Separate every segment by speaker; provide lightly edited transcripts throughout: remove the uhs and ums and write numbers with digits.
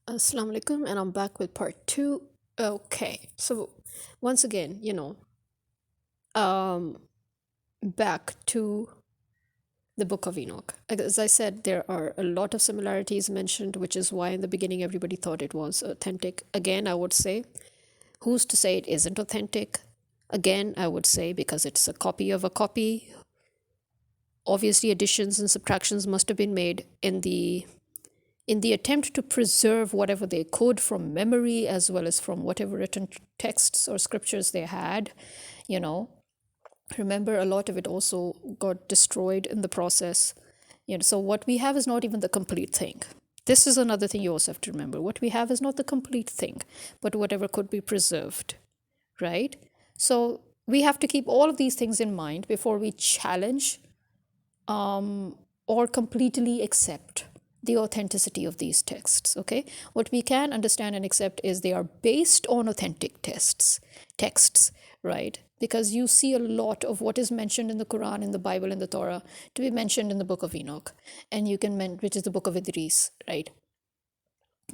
Speaker 1: Assalamu alaikum, and I'm back with part two. Okay, so once again, um, back to the Book of Enoch. As I said, there are a lot of similarities mentioned, which is why in the beginning everybody thought it was authentic. Again, I would say, who's to say it isn't authentic? Again, I would say because it's a copy of a copy. Obviously, additions and subtractions must have been made in the attempt to preserve whatever they could from memory as well as from whatever written texts or scriptures they had, you know. Remember, a lot of it also got destroyed in the process. So what we have is not even the complete thing. This is another thing you also have to remember. What we have is not the complete thing, but whatever could be preserved, right? So we have to keep all of these things in mind before we challenge or completely accept the authenticity of these texts. Okay, what we can understand and accept is they are based on authentic texts, right? Because you see a lot of what is mentioned in the Quran, in the Bible, in the Torah to be mentioned in the Book of Enoch, and which is the Book of Idris, right?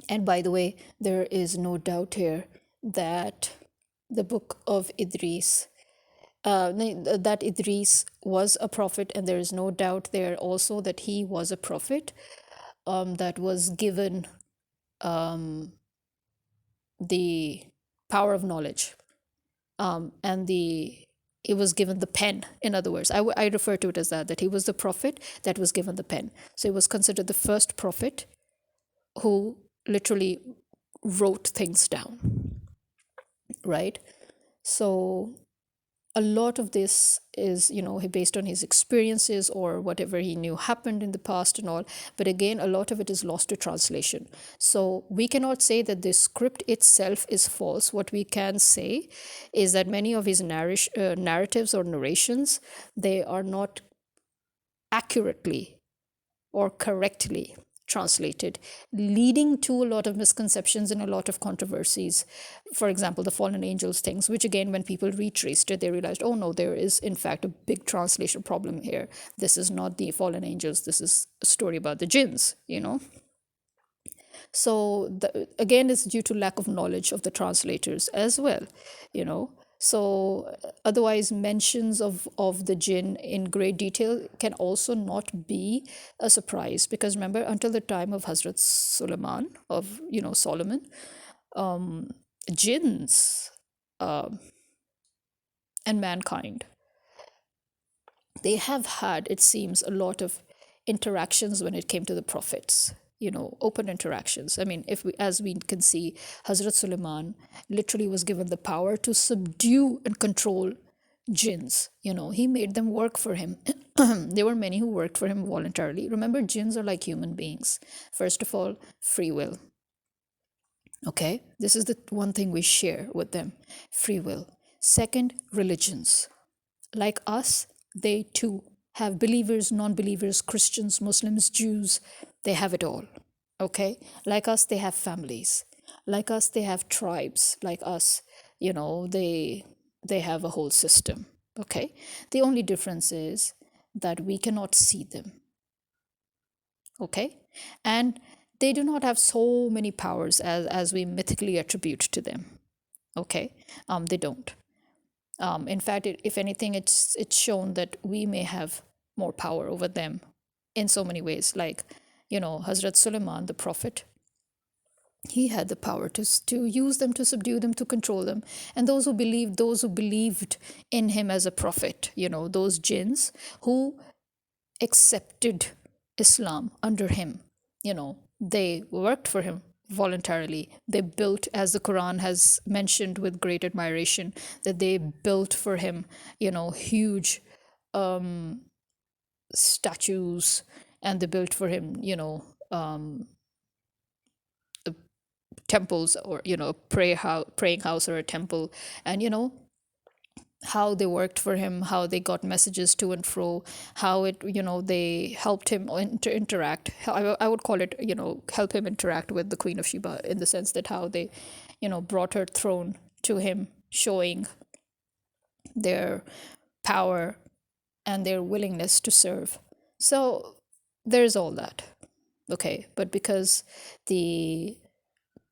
Speaker 1: And by the way, there is no doubt here that the Book of Idris that Idris was a prophet, and there is no doubt there also that he was a prophet that was given the power of knowledge, and he was given the pen. In other words, I refer to it as that he was the prophet that was given the pen. So he was considered the first prophet who literally wrote things down, right? So a lot of this is, based on his experiences or whatever he knew happened in the past and all. But again, a lot of it is lost to translation. So we cannot say that the script itself is false. What we can say is that many of his narratives or narrations, they are not accurately or correctly translated, leading to a lot of misconceptions and a lot of controversies. For example, the fallen angels things, which again, when people retraced it, they realized, oh no, there is in fact a big translation problem here. This is not the fallen angels, this is a story about the jinns. So again, it's due to lack of knowledge of the translators as well, you know. So otherwise, mentions of the jinn in great detail can also not be a surprise, because remember, until the time of Hazrat Suleiman, of Solomon, jinns and mankind, they have had, it seems, a lot of interactions when it came to the prophets, open interactions. I mean, if we, as we can see, Hazrat Suleiman literally was given the power to subdue and control jinns. He made them work for him. There were many who worked for him voluntarily. Remember, jinns are like human beings. First of all, free will. Okay, this is the one thing we share with them, free will. Second, religions. Like us, they too have believers, non believers, Christians, Muslims, Jews. They have it all. Okay? Like us, they have families. Like us, they have tribes. Like us, they have a whole system. Okay? The only difference is that we cannot see them. Okay? And they do not have so many powers as we mythically attribute to them. Okay? They don't. In fact, if anything, it's shown that we may have more power over them in so many ways. Like, Hazrat Suleiman, the prophet, he had the power to use them, to subdue them, to control them. And those who believed in him as a prophet, those jinns who accepted Islam under him, they worked for him voluntarily. They built, as the Quran has mentioned with great admiration, that they built for him, huge statues, and they built for him, temples, or a praying house or a temple. And how they worked for him, how they got messages to and fro, how they helped him interact. I would call it, help him interact with the Queen of Sheba, in the sense that how they, brought her throne to him, showing their power and their willingness to serve. So there's all that. Okay, but because the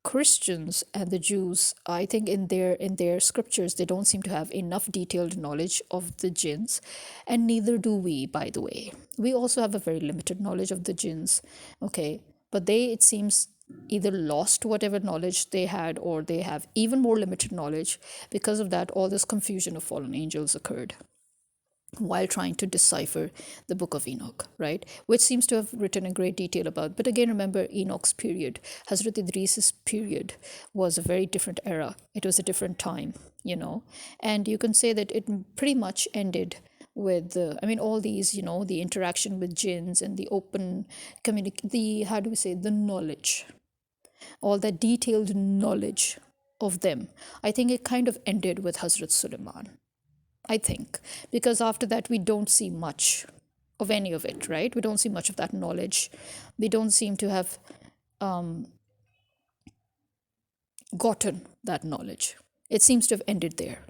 Speaker 1: Christians and the Jews, I think in their scriptures, they don't seem to have enough detailed knowledge of the jinns, and neither do we, by the way. We also have a very limited knowledge of the jinns, okay? But they, it seems, either lost whatever knowledge they had, or they have even more limited knowledge. Because of that, all this confusion of fallen angels occurred while trying to decipher the book of Enoch, right? Which seems to have written in great detail about. But again, remember Enoch's period, Hazrat Idris's period was a very different era. It was a different time, you know. And you can say that it pretty much ended with, I mean, all these, you know, the interaction with jinns and the open the, how do we say, the knowledge, all that detailed knowledge of them. I think it kind of ended with Hazrat Suleiman, I think, because after that, we don't see much of any of it, right? We don't see much of that knowledge. We don't seem to have gotten that knowledge. It seems to have ended there.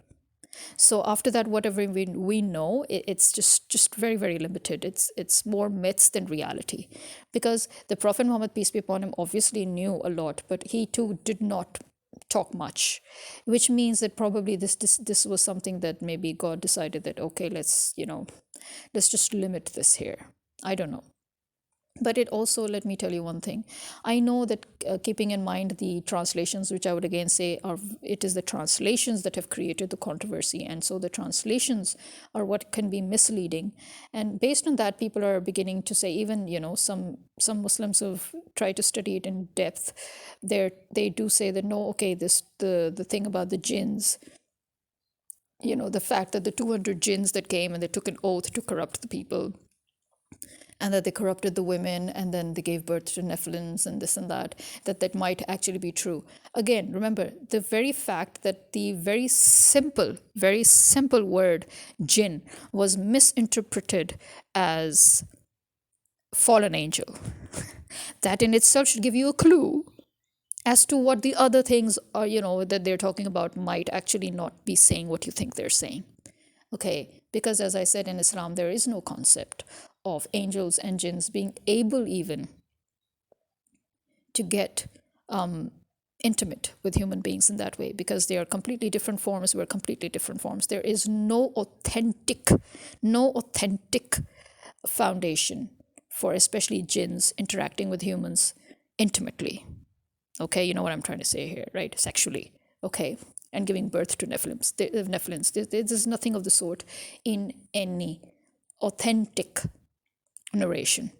Speaker 1: So after that, whatever we know, it's just very, very limited. It's more myths than reality, because the Prophet Muhammad, peace be upon him, obviously knew a lot, but he too did not talk much, which means that probably this was something that maybe God decided that, okay, let's just limit this here. I don't know. But it also, let me tell you one thing. I know that, keeping in mind the translations, which I would again say are, it is the translations that have created the controversy, and so the translations are what can be misleading. And based on that, people are beginning to say, even, you know, some Muslims who have tried to study it in depth, they do say that no, okay, this the thing about the jinns, you know, the fact that the 200 jinns that came and they took an oath to corrupt the people, and that they corrupted the women, and then they gave birth to Nephilims and this and that, that might actually be true. Again, remember, the very fact that the very simple word jinn was misinterpreted as fallen angel, that in itself should give you a clue as to what the other things are, you know, that they're talking about might actually not be saying what you think they're saying. Okay, because as I said, in Islam, there is no concept of angels and jinns being able even to get intimate with human beings in that way, because they are completely different forms. We're completely different forms. There is no authentic foundation for especially jinns interacting with humans intimately. Okay, you know what I'm trying to say here, right? Sexually. Okay, and giving birth to Nephilims. There's nothing of the sort in any authentic narration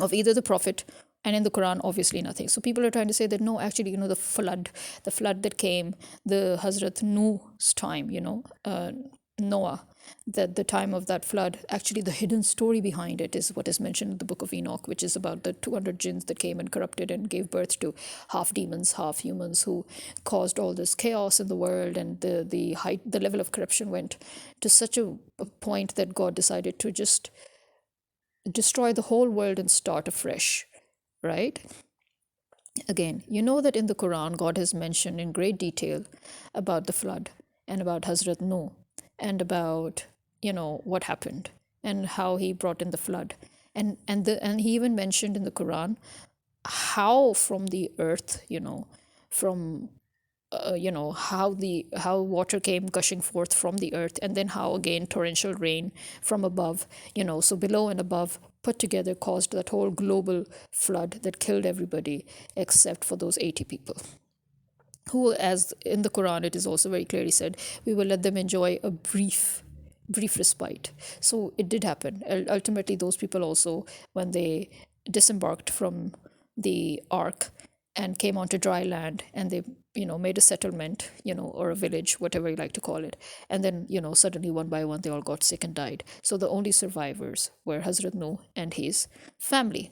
Speaker 1: of either the Prophet, and in the Quran, obviously nothing. So people are trying to say that no, actually, you know, the flood that came, the Hazrat Nuh's time, you know, Noah, that the time of that flood, actually the hidden story behind it is what is mentioned in the book of Enoch, which is about the 200 jinns that came and corrupted and gave birth to half demons, half humans, who caused all this chaos in the world. And the level of corruption went to such a point that God decided to just destroy the whole world and start afresh, right? Again, you know that in the Quran, God has mentioned in great detail about the flood and about Hazrat Noah, and about, you know, what happened and how he brought in the flood. And he even mentioned in the Quran how from the earth, you know, from you know, how water came gushing forth from the earth, and then how again torrential rain from above, you know, so below and above put together caused that whole global flood that killed everybody except for those 80 people, who, as in the Quran it is also very clearly said, we will let them enjoy a brief respite. So it did happen. Ultimately, those people also, when they disembarked from the ark and came onto dry land, and they, you know, made a settlement, you know, or a village, whatever you like to call it, and then, you know, suddenly one by one they all got sick and died. So the only survivors were Hazrat Noah and his family.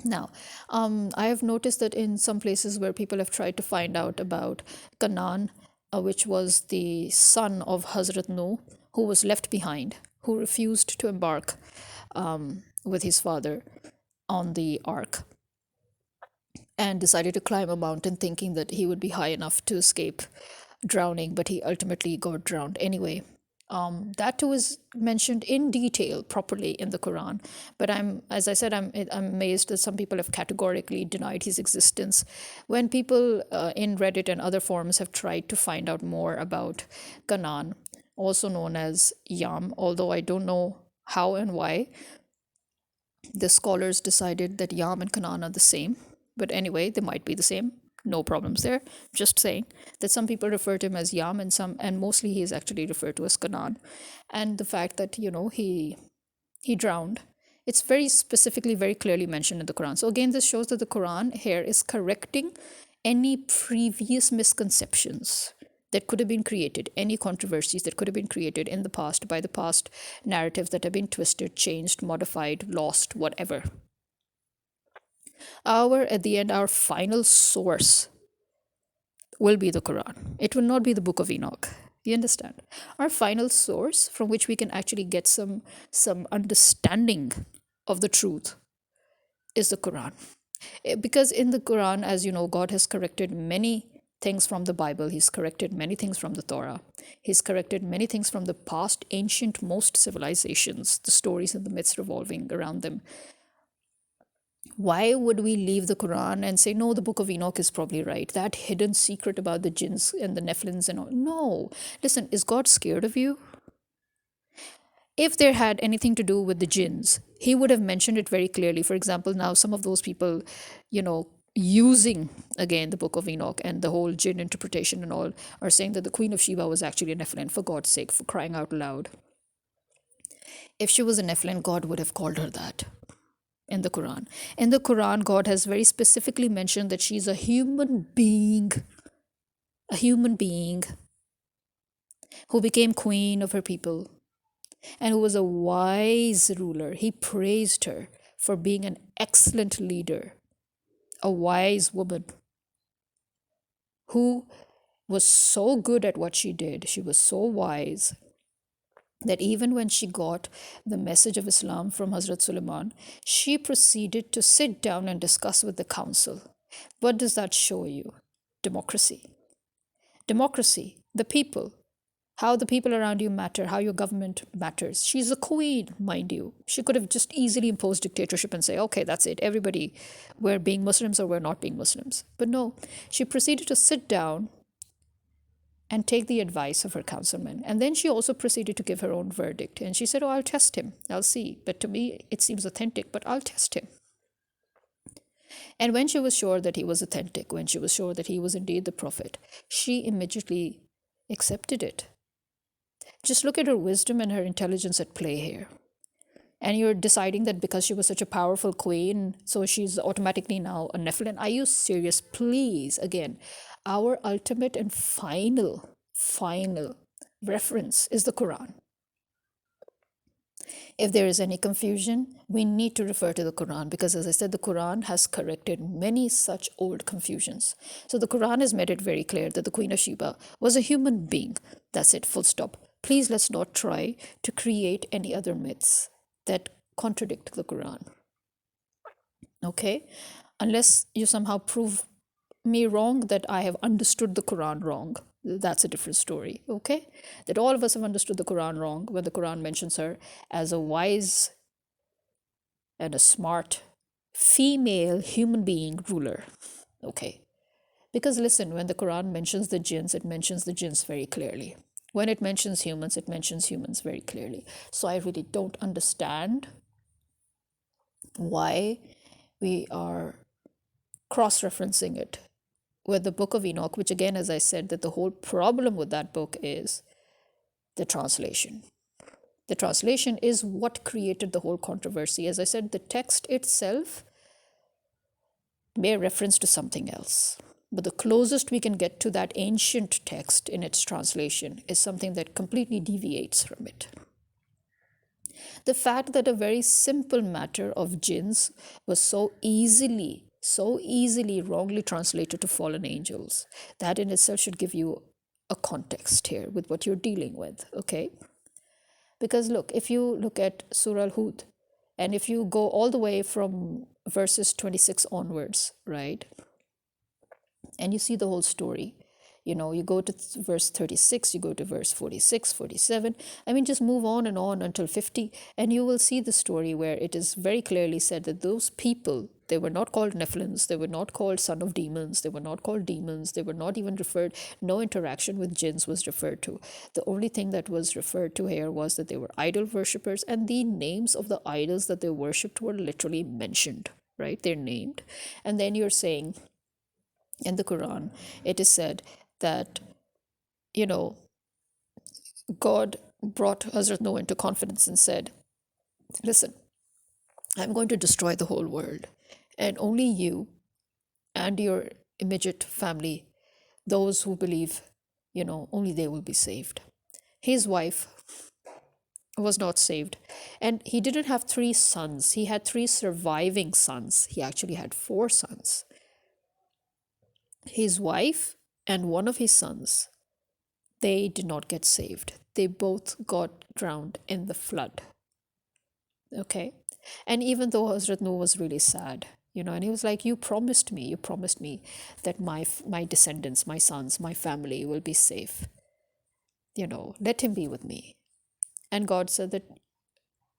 Speaker 1: Now, I have noticed that in some places where people have tried to find out about Canaan, which was the son of Hazrat Noah, who was left behind, who refused to embark with his father on the ark, and decided to climb a mountain thinking that he would be high enough to escape drowning, but he ultimately got drowned anyway. That too is mentioned in detail properly in the Quran. But as I said, I'm amazed that some people have categorically denied his existence. When people in Reddit and other forums have tried to find out more about Canaan, also known as Yam, although I don't know how and why the scholars decided that Yam and Canaan are the same. But anyway, they might be the same. No problems there. Just saying that some people refer to him as Yam and mostly he is actually referred to as Canaan. And the fact that, he drowned. It's very specifically, very clearly mentioned in the Quran. So again, this shows that the Quran here is correcting any previous misconceptions that could have been created, any controversies that could have been created in the past by the past narratives that have been twisted, changed, modified, lost, whatever. At the end, our final source will be the Quran. It will not be the Book of Enoch. You understand? Our final source from which we can actually get some understanding of the truth is the Quran. Because in the Quran, as you know, God has corrected many things from the Bible. He's corrected many things from the Torah. He's corrected many things from the past, ancient, most civilizations, the stories and the myths revolving around them. Why would we leave the Quran and say, no, the Book of Enoch is probably right? That hidden secret about the jinns and the Nephilims and all. No. Listen, is God scared of you? If there had anything to do with the jinns, he would have mentioned it very clearly. For example, now some of those people, using again the Book of Enoch and the whole jinn interpretation and all, are saying that the Queen of Sheba was actually a Nephilim, for God's sake, for crying out loud. If she was a Nephilim, God would have called her that in the Quran. In the Quran, God has very specifically mentioned that she's a human being who became queen of her people and who was a wise ruler. He praised her for being an excellent leader, a wise woman who was so good at what she did. She was so wise that even when she got the message of Islam from Hazrat Suleiman, she proceeded to sit down and discuss with the council. What does that show you? Democracy. Democracy, the people, how the people around you matter, how your government matters. She's a queen, mind you. She could have just easily imposed dictatorship and say, okay, that's it. Everybody, we're being Muslims or we're not being Muslims. But no, she proceeded to sit down and take the advice of her councilmen. And then she also proceeded to give her own verdict. And she said, oh, I'll test him. I'll see. But to me, it seems authentic, but I'll test him. And when she was sure that he was authentic, when she was sure that he was indeed the prophet, she immediately accepted it. Just look at her wisdom and her intelligence at play here. And you're deciding that because she was such a powerful queen, so she's automatically now a Nephilim. Are you serious? Please, again, our ultimate and final reference is the Quran. If there is any confusion, we need to refer to the Quran because, as I said, the Quran has corrected many such old confusions. So the Quran has made it very clear that the Queen of Sheba was a human being. That's it, full stop. Please let's not try to create any other myths that contradict the Quran. Okay? Unless you somehow prove me wrong, that I have understood the Quran wrong. That's a different story, okay? That all of us have understood the Quran wrong when the Quran mentions her as a wise and a smart female human being ruler, okay? Because listen, when the Quran mentions the jinns, it mentions the jinns very clearly. When it mentions humans, it mentions humans very clearly. So I really don't understand why we are cross-referencing it with the Book of Enoch, which again, as I said, that the whole problem with that book is the translation. The translation is what created the whole controversy. As I said, the text itself may reference to something else. But the closest we can get to that ancient text in its translation is something that completely deviates from it. The fact that a very simple matter of jinns was so easily wrongly translated to fallen angels, that in itself should give you a context here with what you're dealing with, okay? Because look, if you look at Surah Al-Hud, and if you go all the way from verses 26 onwards, right, and you see the whole story, You go to verse 36, you go to verse 46, 47. I mean, just move on and on until 50, and you will see the story where it is very clearly said that those people, they were not called Nephilims, they were not called son of demons, they were not called demons, they were not even referred, no interaction with jinns was referred to. The only thing that was referred to here was that they were idol worshippers, and the names of the idols that they worshipped were literally mentioned, right? They're named. And then you're saying, in the Quran, it is said that, you know, God brought Hazrat Noah into confidence and said, listen, I'm going to destroy the whole world, and only you and your immediate family, those who believe, only they will be saved. His wife was not saved, and he didn't have 3 sons. He had 3 surviving sons. He actually had 4 sons. His wife and one of his sons, they did not get saved. They both got drowned in the flood. Okay. And even though Hazrat Noor was really sad, and he was like, you promised me that my descendants, my sons, my family will be safe. Let him be with me. And God said that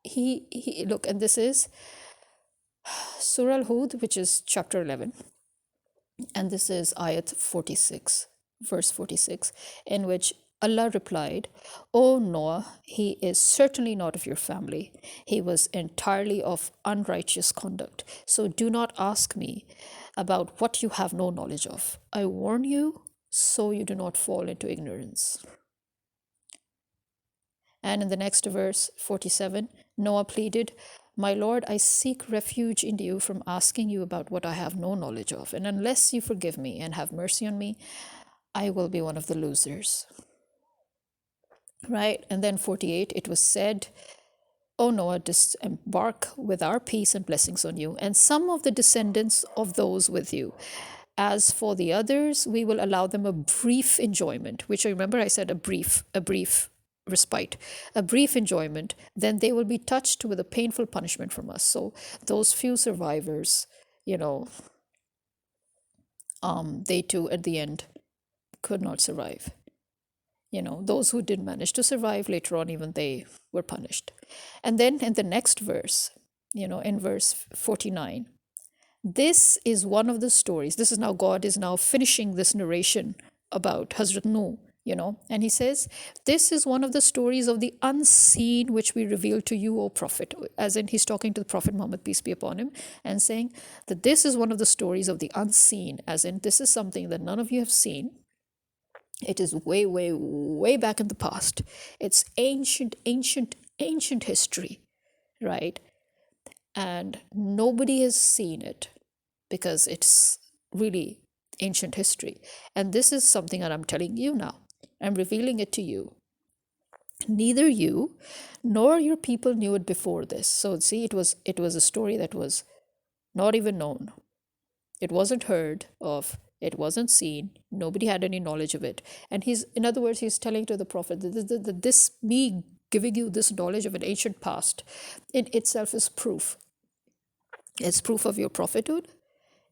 Speaker 1: he look, and this is Surah Al-Hud, which is chapter 11. And this is ayat 46, verse 46, in which Allah replied, O Noah, he is certainly not of your family. He was entirely of unrighteous conduct. So do not ask me about what you have no knowledge of. I warn you, so you do not fall into ignorance. And in the next verse, 47, Noah pleaded, my Lord, I seek refuge in you from asking you about what I have no knowledge of. And unless you forgive me and have mercy on me, I will be one of the losers. Right? And then 48, it was said, O Noah, disembark with our peace and blessings on you, and some of the descendants of those with you. As for the others, we will allow them a brief enjoyment, which I remember I said a brief respite, a brief enjoyment, then they will be touched with a painful punishment from us. So those few survivors, they too at the end could not survive. Those who did manage to survive later on, even they were punished. And then in the next verse, in verse 49, this is one of the stories. This is now God is now finishing this narration about Hazrat Nuh, and he says, this is one of the stories of the unseen which we reveal to you, O Prophet. As in, he's talking to the Prophet Muhammad, peace be upon him, and saying that this is one of the stories of the unseen, as in, this is something that none of you have seen. It is way, way, way back in the past. It's ancient history, right? And nobody has seen it because it's really ancient history. And this is something that I'm telling you now. I'm revealing it to you. Neither you nor your people knew it before this. So see, it was a story that was not even known. It wasn't heard of. It wasn't seen. Nobody had any knowledge of it. And in other words, he's telling to the Prophet that this, me giving you this knowledge of an ancient past, in itself is proof. It's proof of your prophethood.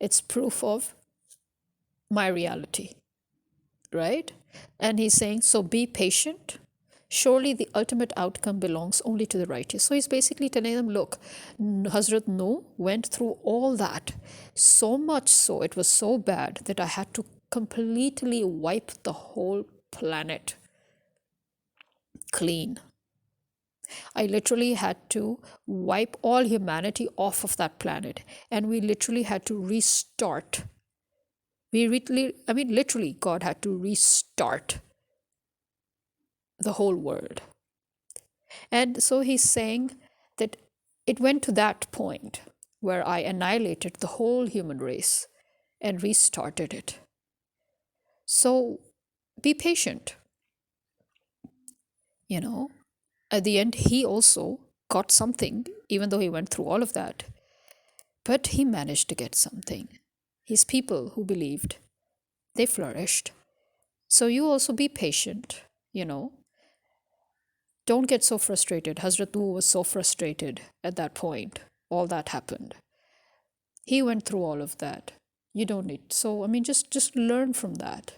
Speaker 1: It's proof of my reality, right? And he's saying, so be patient. Surely the ultimate outcome belongs only to the righteous. So he's basically telling them, look, Hazrat Nuh went through all that. So much so, it was so bad that I had to completely wipe the whole planet clean. I literally had to wipe all humanity off of that planet. And we literally had to restart. Literally, God had to restart the whole world. And so he's saying that it went to that point where I annihilated the whole human race and restarted it. So be patient. At the end, he also got something, even though he went through all of that. But he managed to get something. His people who believed, they flourished. So you also be patient, Don't get so frustrated. Hazrat Nuh was so frustrated at that point. All that happened. He went through all of that. You don't need. So, just learn from that.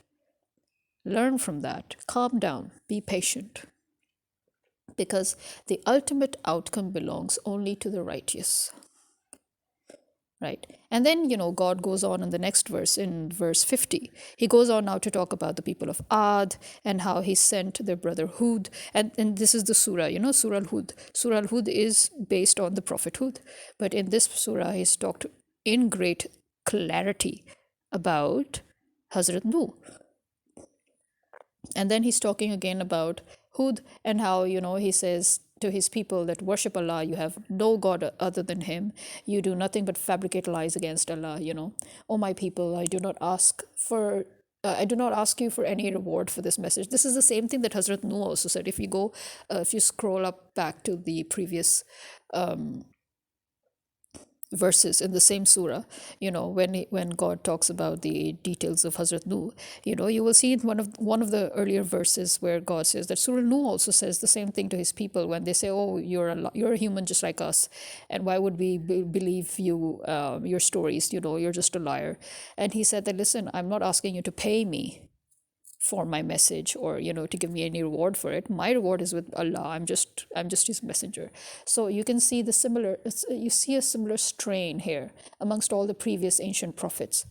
Speaker 1: Learn from that. Calm down. Be patient. Because the ultimate outcome belongs only to the righteous. Right. And then, God goes on in the next verse, in verse 50. He goes on now to talk about the people of Ad and how he sent their brother Hud. And this is the surah, Surah Al-Hud. Surah Al-Hud is based on the Prophet Hud. But in this surah, he's talked in great clarity about Hazrat Nuh. And then he's talking again about Hud and how, he says to his people that worship Allah, you have no God other than Him. You do nothing but fabricate lies against Allah. Oh, my people, I do not ask you for any reward for this message. This is the same thing that Hazrat Nuh also said. If you scroll up back to the previous verses in the same surah, when God talks about the details of Hazrat Nuh, you will see in one of the earlier verses where God says that Surah Nuh also says the same thing to his people when they say, "Oh, you're a human just like us, and why would we believe you your stories? You're just a liar." And he said that, "Listen, I'm not asking you to pay me for my message or to give me any reward for it. My reward is with Allah. I'm just his messenger." So you can see you see a similar strain here amongst all the previous ancient prophets,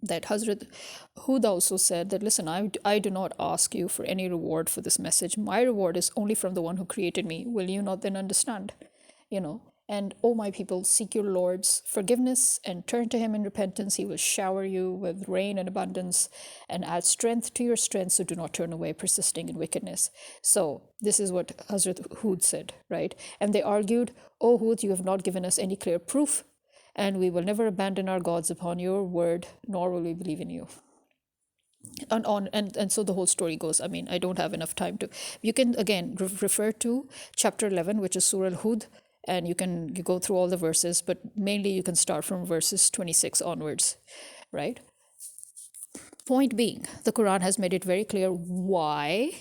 Speaker 1: that Hazrat Hud also said that, "Listen, I do not ask you for any reward for this message. My reward is only from the one who created me. Will you not then understand?" And, "Oh, my people, seek your Lord's forgiveness and turn to Him in repentance. He will shower you with rain and abundance and add strength to your strength, so do not turn away, persisting in wickedness." So this is what Hazrat Hud said, right? And they argued, "Oh, Hud, you have not given us any clear proof, and we will never abandon our gods upon your word, nor will we believe in you." And on and so the whole story goes. I mean, I don't have enough time to. You can again refer to chapter 11, which is Surah Al-Hud, and you go through all the verses, but mainly you can start from verses 26 onwards, right? Point being, the Quran has made it very clear why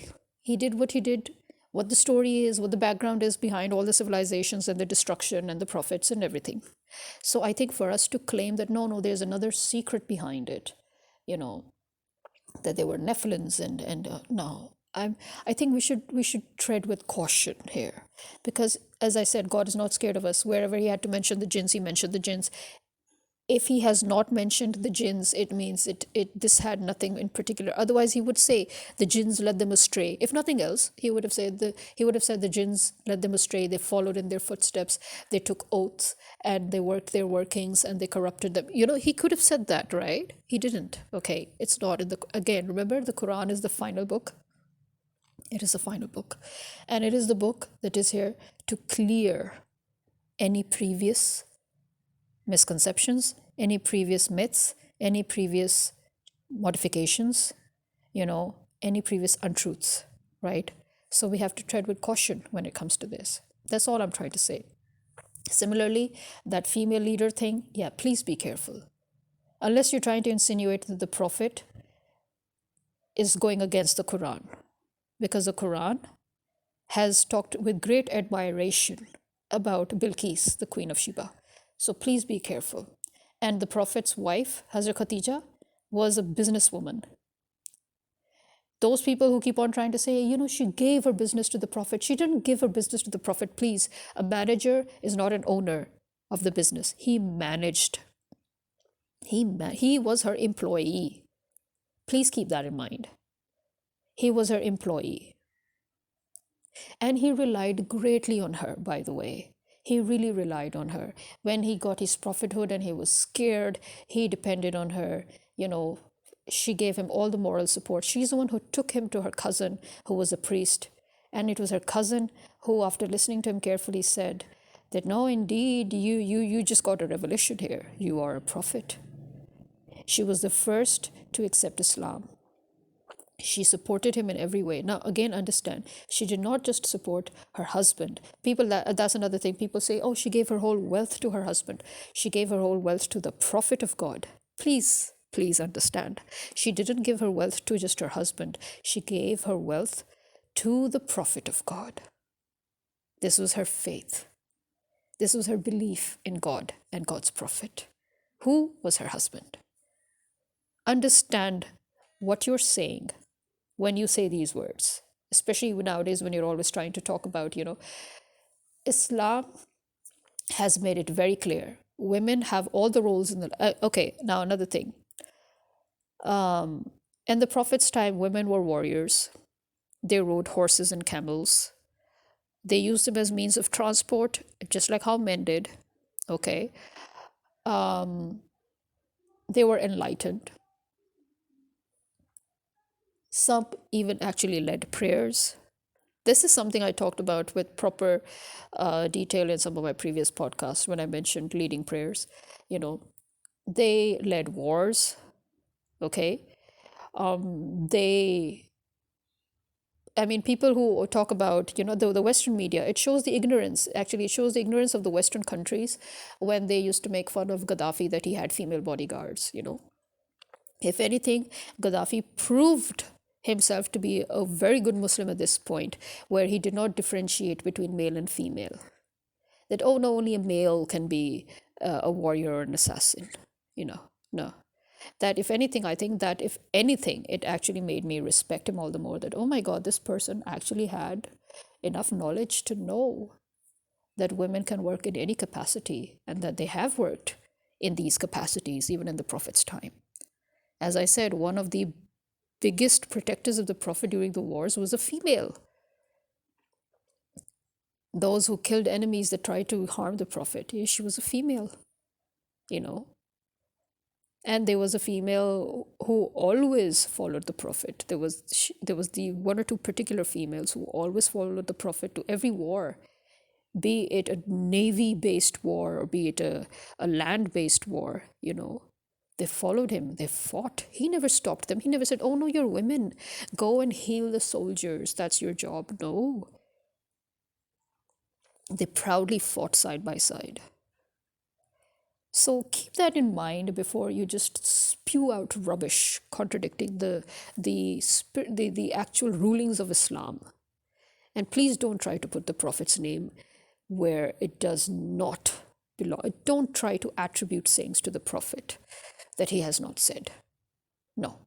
Speaker 1: he did what he did, what the story is, what the background is behind all the civilizations and the destruction and the prophets and everything. So I think for us to claim that no, there's another secret behind it, that they were Nephilims and no. I think we should tread with caution here, because as I said, God is not scared of us. Wherever He had to mention the jinns, He mentioned the jinns. If He has not mentioned the jinns, it means this had nothing in particular. Otherwise, He would say the jinns led them astray. If nothing else, He would have said the jinns led them astray. They followed in their footsteps. They took oaths and they worked their workings and they corrupted them. He could have said that, right? He didn't. Okay, it's not in the. Again, remember, the Quran is the final book. It is the final book, and it is the book that is here to clear any previous misconceptions, any previous myths, any previous modifications, any previous untruths, right? So we have to tread with caution when it comes to this. That's all I'm trying to say. Similarly, that female leader thing, yeah, please be careful. Unless you're trying to insinuate that the Prophet is going against the Quran, because the Quran has talked with great admiration about Bilqis, the Queen of Sheba. So please be careful. And the Prophet's wife, Hazrat Khatija, was a businesswoman. Those people who keep on trying to say, she gave her business to the Prophet. She didn't give her business to the Prophet. Please, a manager is not an owner of the business. He managed. He was her employee. Please keep that in mind. He was her employee. And he relied greatly on her, by the way. He really relied on her. When he got his prophethood and he was scared, he depended on her. She gave him all the moral support. She's the one who took him to her cousin, who was a priest. And it was her cousin who, after listening to him carefully, said that, "No, indeed, you just got a revelation here. You are a prophet." She was the first to accept Islam. She supported him in every way. Now, again, understand, she did not just support her husband. That's another thing. People say, "Oh, she gave her whole wealth to her husband." She gave her whole wealth to the Prophet of God. Please understand. She didn't give her wealth to just her husband. She gave her wealth to the Prophet of God. This was her faith. This was her belief in God and God's Prophet, who was her husband. Understand what you're saying when you say these words, especially nowadays when you're always trying to talk about, Islam has made it very clear. Women have all the roles in the. Okay, now another thing. In the Prophet's time, women were warriors. They rode horses and camels. They used them as means of transport, just like how men did. Okay. They were enlightened. Some even actually led prayers. This is something I talked about with proper detail in some of my previous podcasts when I mentioned leading prayers. You know, they led wars. Okay. They I mean, people who talk about, the Western media, it shows the ignorance. Actually, it shows the ignorance of the Western countries when they used to make fun of Gaddafi that he had female bodyguards. If anything, Gaddafi proved himself to be a very good Muslim at this point, where he did not differentiate between male and female. That, oh no, only a male can be a warrior or an assassin. No. That if anything, I think that if anything, it actually made me respect him all the more. That, oh my God, this person actually had enough knowledge to know that women can work in any capacity, and that they have worked in these capacities even in the Prophet's time. As I said, one of the biggest protectors of the Prophet during the wars was a female. Those who killed enemies that tried to harm the Prophet, she was a female, you know. And there was a female who always followed the Prophet. There was the one or two particular females who always followed the Prophet to every war, be it a navy-based war or be it a land-based war. They followed him. They fought. He never stopped them. He never said, "Oh no, you're women. Go and heal the soldiers. That's your job." No, they proudly fought side by side. So keep that in mind before you just spew out rubbish contradicting the actual rulings of Islam. And please don't try to put the Prophet's name where it does not belong. Don't try to attribute sayings to the Prophet that he has not said. No.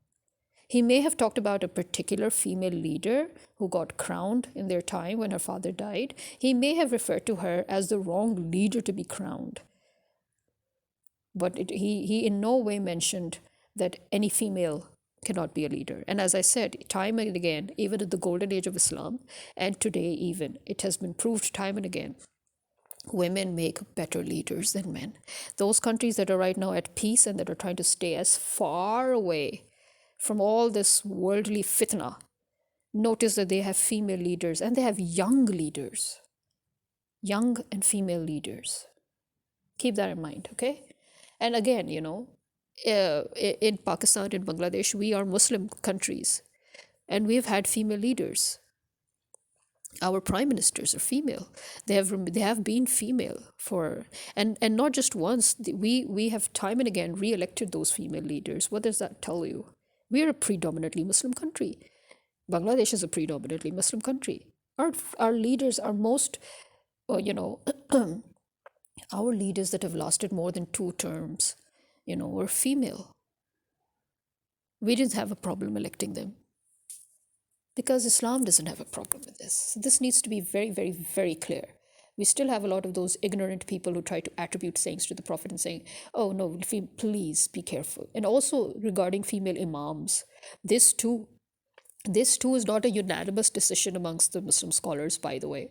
Speaker 1: He may have talked about a particular female leader who got crowned in their time when her father died. He may have referred to her as the wrong leader to be crowned. But he in no way mentioned that any female cannot be a leader. And as I said, time and again, even in the golden age of Islam, and today even, it has been proved time and again, women make better leaders than men. Those countries that are right now at peace and that are trying to stay as far away from all this worldly fitna, notice that they have female leaders and they have young leaders, young and female leaders. Keep that in mind, okay? And again, in Pakistan, in Bangladesh, we are Muslim countries, and we've had female leaders. Our prime ministers are female. They have been female and not just once. We have time and again re-elected those female leaders. What does that tell you? We are a predominantly Muslim country. Bangladesh is a predominantly Muslim country. Our leaders are most, our leaders that have lasted more than 2 terms, were female. We didn't have a problem electing them because Islam doesn't have a problem with this. So this needs to be very, very, very clear. We still have a lot of those ignorant people who try to attribute sayings to the Prophet and saying, oh no, please be careful. And also regarding female imams, this too is not a unanimous decision amongst the Muslim scholars, by the way.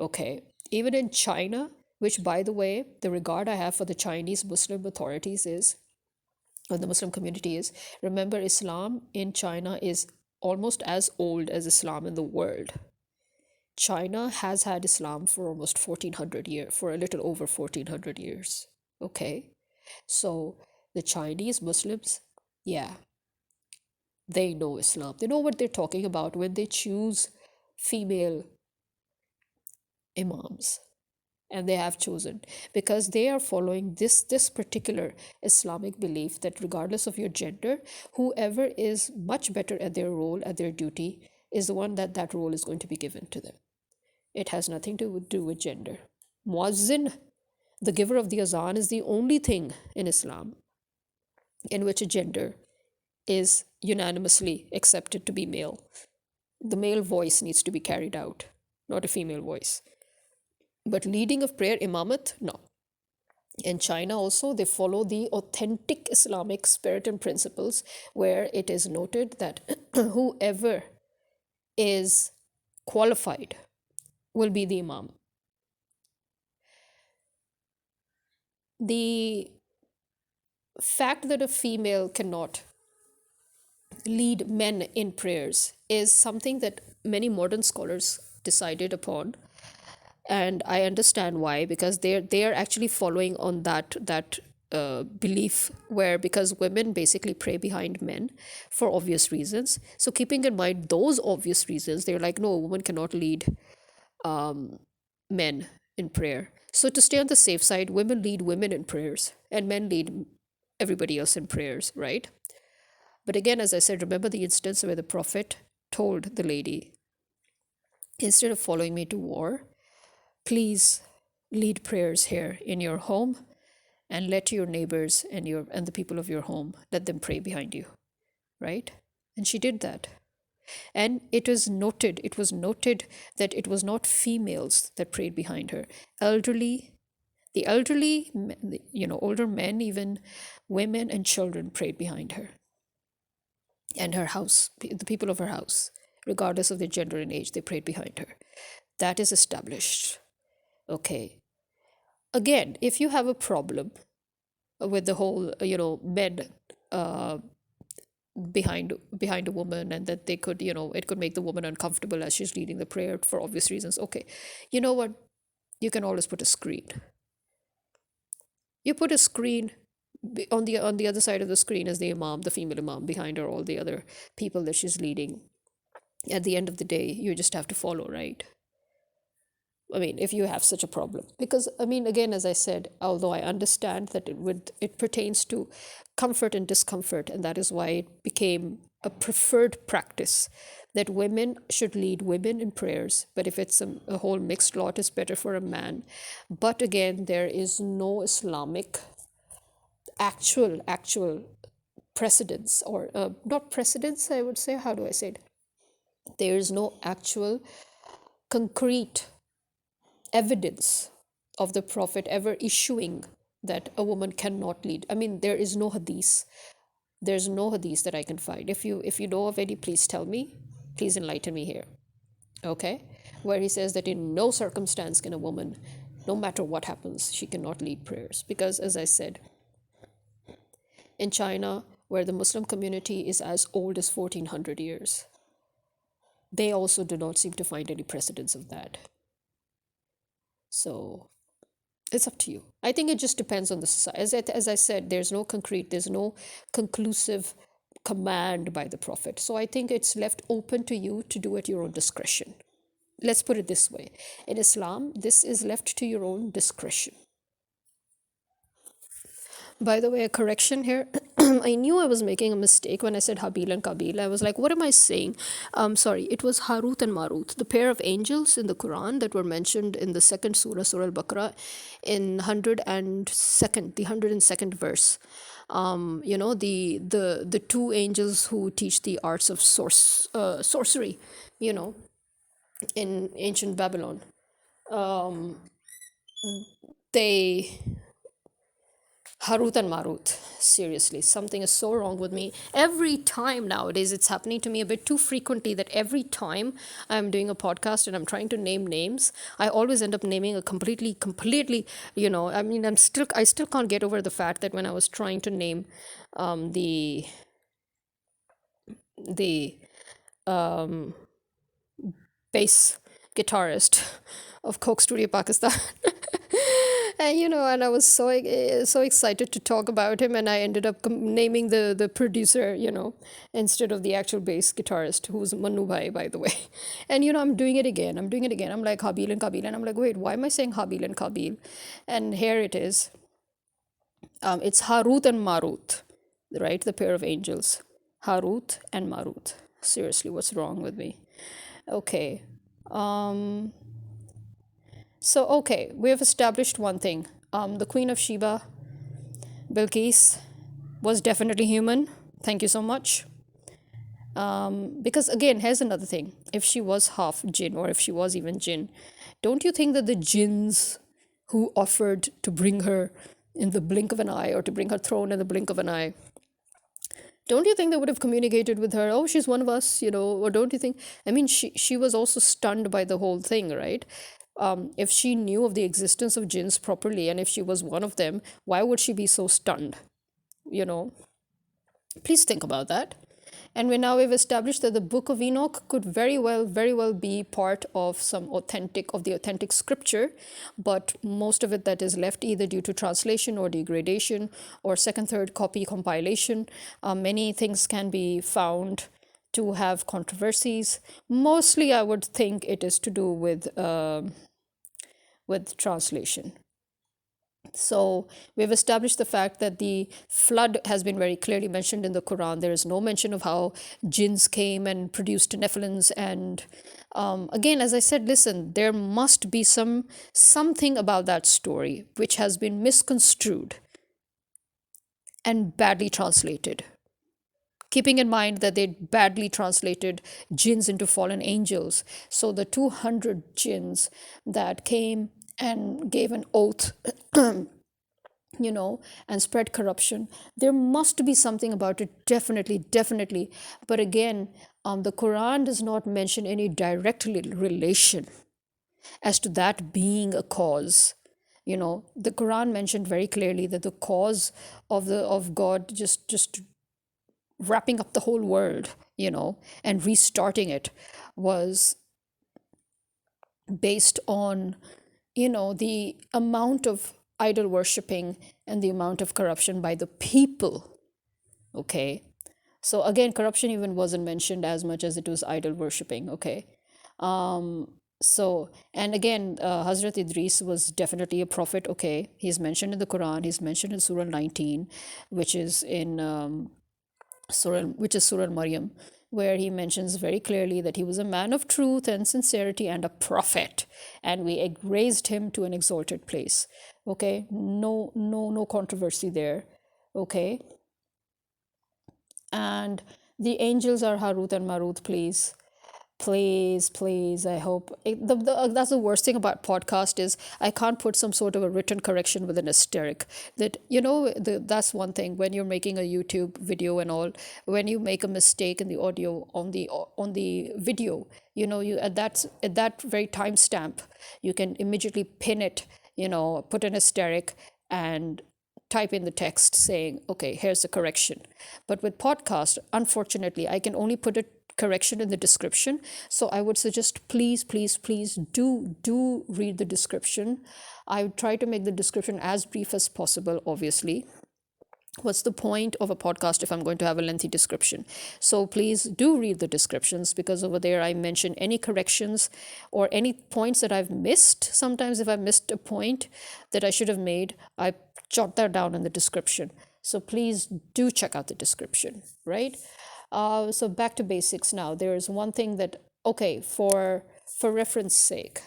Speaker 1: Okay. Even in China, which, by the way, the regard I have for the Chinese Muslim authorities is, or the Muslim community is, remember, Islam in China is almost as old as Islam in the world. China has had Islam for almost 1400 years, for a little over 1400 years. Okay. So the Chinese Muslims, yeah, they know Islam. They know what they're talking about when they choose female imams. And they have chosen because they are following this particular Islamic belief that regardless of your gender, whoever is much better at their role, at their duty, is the one that role is going to be given to them. It has nothing to do with gender. Muazzin, the giver of the azan, is the only thing in Islam in which a gender is unanimously accepted to be male. The male voice needs to be carried out, not a female voice. But leading of prayer, imamat, no. In China also, they follow the authentic Islamic spirit and principles, where it is noted that whoever is qualified will be the imam. The fact that a female cannot lead men in prayers is something that many modern scholars decided upon, and I understand why, because they are actually following on that belief, where because women basically pray behind men for obvious reasons. So keeping in mind those obvious reasons, they're like, no, a woman cannot lead men in prayer. So to stay on the safe side, women lead women in prayers, and men lead everybody else in prayers, right? But again, as I said, remember the instance where the prophet told the lady, instead of following me to war, please lead prayers here in your home, and let your neighbors and the people of your home, let them pray behind you, right? And she did that. And it was noted that it was not females that prayed behind her. Elderly, the elderly, older men, even women and children prayed behind her, and her house, the people of her house, regardless of their gender and age, they prayed behind her. That is established. Okay. Again, if you have a problem with the whole, men uh, behind a woman, and that they could, it could make the woman uncomfortable as she's leading the prayer for obvious reasons. Okay, you know what? You can always put a screen. You put a screen on the other side of the screen is the imam, the female imam, behind her all the other people that she's leading. At the end of the day, you just have to follow, right? I mean, if you have such a problem, because I mean, again, as I said, although I understand that it pertains to comfort and discomfort, and that is why it became a preferred practice that women should lead women in prayers. But if it's a whole mixed lot, it's better for a man. But again, there is no Islamic actual precedence, or not precedence, I would say. How do I say it? There is no actual concrete evidence of the prophet ever issuing that a woman cannot lead. I mean, there is no hadith. There's no hadith that I can find. If you know of any, please tell me. Please enlighten me here. Okay? Where he says that in no circumstance can a woman, no matter what happens, she cannot lead prayers. Because as I said, in China, where the Muslim community is as old as 1400 years, they also do not seem to find any precedence of that. So it's up to you. I think it just depends on the society. As I said, there's no conclusive command by the prophet. So I think it's left open to you to do at your own discretion. Let's put it this way. In Islam, this is left to your own discretion. By the way, a correction here. I knew I was making a mistake when I said Habil and Kabil. I was like, what am I saying? Sorry, it was Harut and Marut, the pair of angels in the Quran that were mentioned in the second surah, Surah Al-Baqarah, in 102nd, the 102nd verse. The two angels who teach the arts of sorcery, you know, in ancient Babylon. Um, they Harut and Marut. Seriously, something is so wrong with me. Every time nowadays, it's happening to me a bit too frequently that every time I'm doing a podcast and I'm trying to name names, I always end up naming a completely, I mean, I still can't get over the fact that when I was trying to name the the bass guitarist of Coke Studio Pakistan. And I was so excited to talk about him, and I ended up naming the producer, instead of the actual bass guitarist, who's Manu Bhai, by the way. And I'm doing it again. I'm like Habil and Kabil, and I'm like, wait, why am I saying Habil and Kabil? And here it is. It's Harut and Marut, right? The pair of angels. Harut and Marut. Seriously, what's wrong with me? Okay. Okay, we have established one thing. The Queen of Sheba, Bilqis, was definitely human. Thank you so much. Because again, here's another thing. If she was half jinn, or if she was even jinn, don't you think that the jinns who offered to bring her in the blink of an eye, or to bring her throne in the blink of an eye, don't you think they would have communicated with her? Oh, she's one of us, or don't you think? I mean, she was also stunned by the whole thing, right? If she knew of the existence of jinns properly, and if she was one of them, why would she be so stunned? You know, please think about that. And we've established that the Book of Enoch could very well be part of the authentic scripture, but most of it that is left either due to translation or degradation or second, third copy compilation. Many things can be found to have controversies. Mostly, I would think it is to do with translation. So we've established the fact that the flood has been very clearly mentioned in the Quran. There is no mention of how jinns came and produced Nephilims. And again, as I said, listen, there must be something about that story which has been misconstrued and badly translated. Keeping in mind that they badly translated jinns into fallen angels. So the 200 jinns that came and gave an oath and spread corruption. There must be something about it, definitely, definitely. But again, the Quran does not mention any direct relation as to that being a cause. The Quran mentioned very clearly that the cause of God just wrapping up the whole world, and restarting it was based on the amount of idol worshipping and the amount of corruption by the people. Okay. So again, corruption even wasn't mentioned as much as it was idol worshipping. Okay. So, and again, Hazrat Idris was definitely a prophet. Okay. He's mentioned in the Quran, he's mentioned in Surah 19, which is in Surah Maryam, where he mentions very clearly that he was a man of truth and sincerity and a prophet, and we raised him to an exalted place. Okay, no controversy there. Okay, and the angels are Harut and Marut, please. Please, I hope that's the worst thing about podcast is I can't put some sort of a written correction with an asterisk. That that's one thing when you're making a YouTube video and all. When you make a mistake in the audio on the video, you at that very timestamp, you can immediately pin it. Put an asterisk and type in the text saying, okay, here's the correction. But with podcast, unfortunately, I can only put a correction in the description. So I would suggest, please do read the description. I would try to make the description as brief as possible, obviously. What's the point of a podcast if I'm going to have a lengthy description? So please do read the descriptions, because over there I mention any corrections or any points that I've missed. Sometimes if I missed a point that I should have made, I jot that down in the description. So please do check out the description, right? So back to basics now. There is one thing that, okay, for reference sake,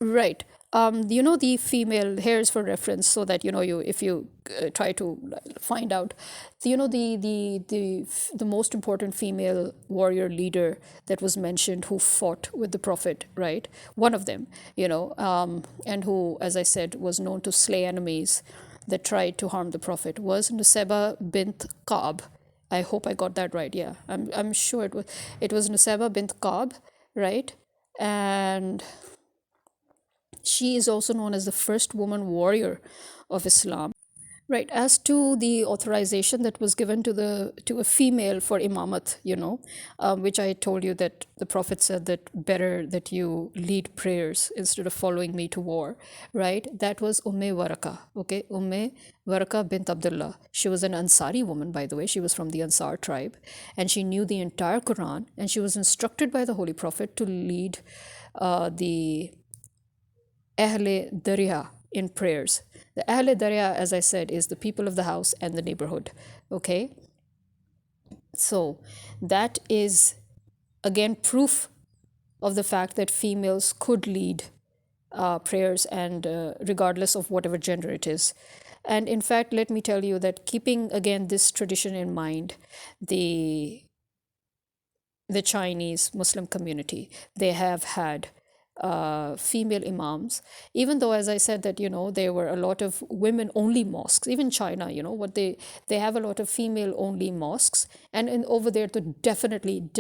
Speaker 1: right. The female, here's for reference, so that you if you try to find out, the most important female warrior leader that was mentioned who fought with the prophet, right? One of them, and who, as I said, was known to slay enemies that tried to harm the prophet, was Nuseba bint Ka'b. I hope I got that right. Yeah, I'm sure it was Nuseba bint Ka'b, right? And she is also known as the first woman warrior of Islam. Right. As to the authorization that was given to a female for imamat, which I told you that the Prophet said that better that you lead prayers instead of following me to war, right? That was Waraka. Okay, Waraka bint Abdullah. She was an Ansari woman, by the way. She was from the Ansar tribe, and she knew the entire Quran, and she was instructed by the Holy Prophet to lead the Ahle Darya in prayers. The Ahle Darya, as I said, is the people of the house and the neighborhood. Okay? So that is again proof of the fact that females could lead prayers, and regardless of whatever gender it is. And in fact, let me tell you that keeping again this tradition in mind, the the Chinese Muslim community, they have had female imams, even though, as I said, that, there were a lot of women only mosques. Even China, what they have a lot of female only mosques, and over there, to definitely,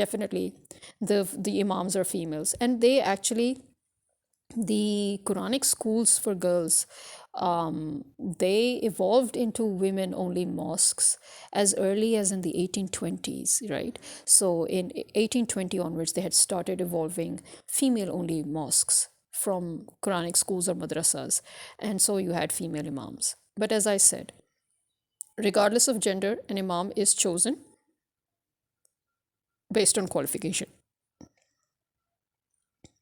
Speaker 1: the imams are females, and they actually, the Quranic schools for girls, they evolved into women only mosques as early as in the 1820s, right? So in 1820 onwards, they had started evolving female only mosques from Quranic schools or madrasas. And so you had female imams. But as I said, regardless of gender, an imam is chosen based on qualification.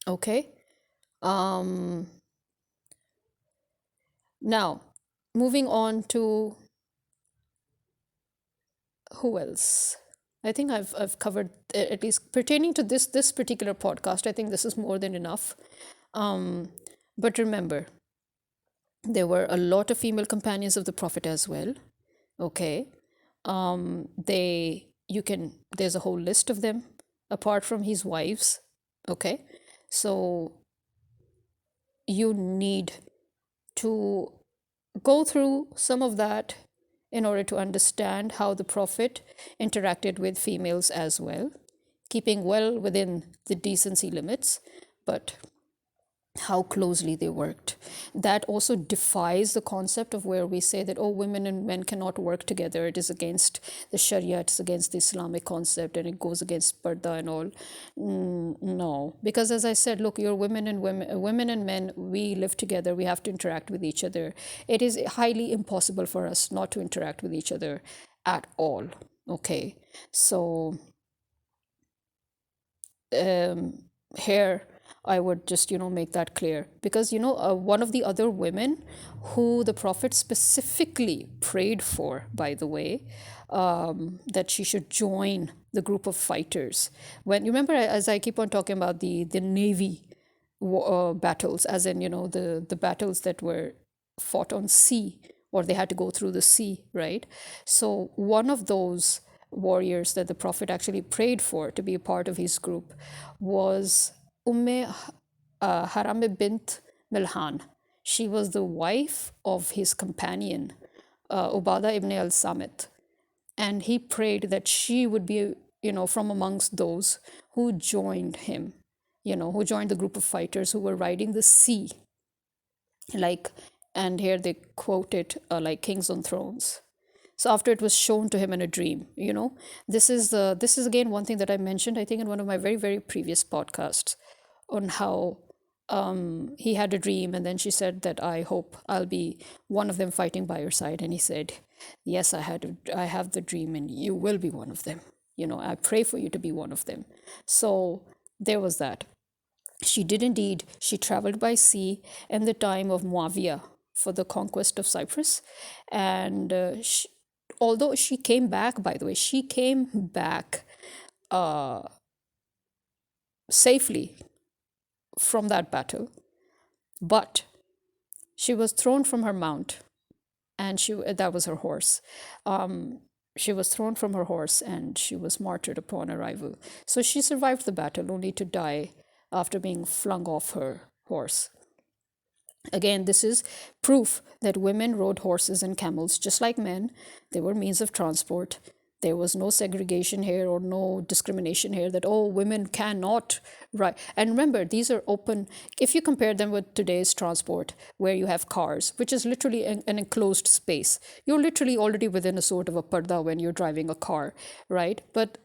Speaker 1: Okay. Um, Now, moving on to who else? I think I've covered, at least pertaining to this particular podcast. I think this is more than enough. Um, but remember, there were a lot of female companions of the Prophet as well. Okay, there's a whole list of them apart from his wives. Okay, so you need to go through some of that in order to understand how the Prophet interacted with females as well, keeping well within the decency limits, but how closely they worked. That also defies the concept of where we say that, oh, women and men cannot work together. It is against the Sharia, it's against the Islamic concept, and it goes against Parda and all. No, because as I said, look, you're women and men, we live together, we have to interact with each other. It is highly impossible for us not to interact with each other at all. Okay, so here I would just make that clear, because one of the other women who the Prophet specifically prayed for, by the way, that she should join the group of fighters. When you remember, as I keep on talking about the navy battles, as in the battles that were fought on sea, or they had to go through the sea, right? So one of those warriors that the Prophet actually prayed for to be a part of his group was Umme Haram bint Milhan. She was the wife of his companion, Ubada ibn al-Samit. And he prayed that she would be, from amongst those who joined him, who joined the group of fighters who were riding the sea, like, and here they quote it, like kings on thrones. So after it was shown to him in a dream, this is again one thing that I mentioned, I think, in one of my very, very previous podcasts, on how he had a dream, and then she said that, I hope I'll be one of them fighting by your side. And he said, yes, I have the dream, and you will be one of them. I pray for you to be one of them. So there was that. She did indeed. She traveled by sea in the time of Muawiyah for the conquest of Cyprus. And although she came back, by the way, she came back safely from that battle, but she was thrown from her mount, and that was her horse. She was thrown from her horse, and she was martyred upon arrival. So she survived the battle, only to die after being flung off her horse. Again, this is proof that women rode horses and camels just like men. They were means of transport. There was no segregation here or no discrimination here that, oh, women cannot ride. And remember, these are open. If you compare them with today's transport, where you have cars, which is literally an enclosed space, you're literally already within a sort of a parda when you're driving a car, right? But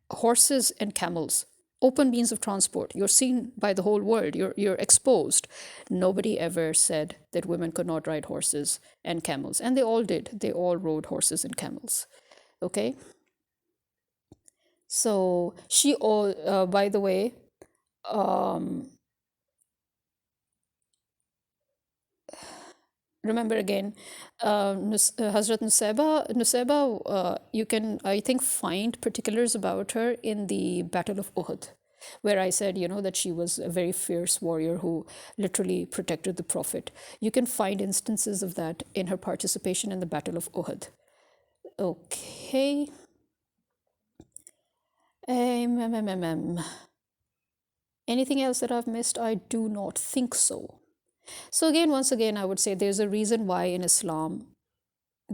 Speaker 1: horses and camels, open means of transport, you're seen by the whole world, you're exposed. Nobody ever said that women could not ride horses and camels, and they all did. They all rode horses and camels. Okay, so she all by the way, remember again, Hazrat Nusayba, you can, I think, find particulars about her in the Battle of Uhud. where I said, that she was a very fierce warrior who literally protected the Prophet. You can find instances of that in her participation in the Battle of Uhud. Okay. Anything else that I've missed? I do not think so. So, again, once again, I would say there's a reason why in Islam,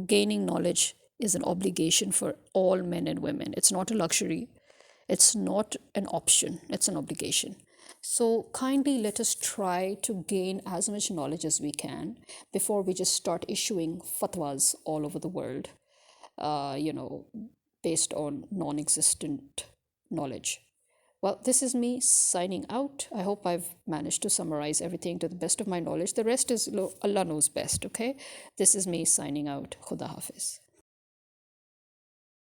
Speaker 1: gaining knowledge is an obligation for all men and women. It's not a luxury, it's not an option, it's an obligation. So, kindly let us try to gain as much knowledge as we can before we just start issuing fatwas all over the world, uh, you know, based on non existent knowledge. Well, this is me signing out. I hope I've managed to summarize everything to the best of my knowledge. The rest is Allah knows best, okay? This is me signing out. Khuda Hafiz.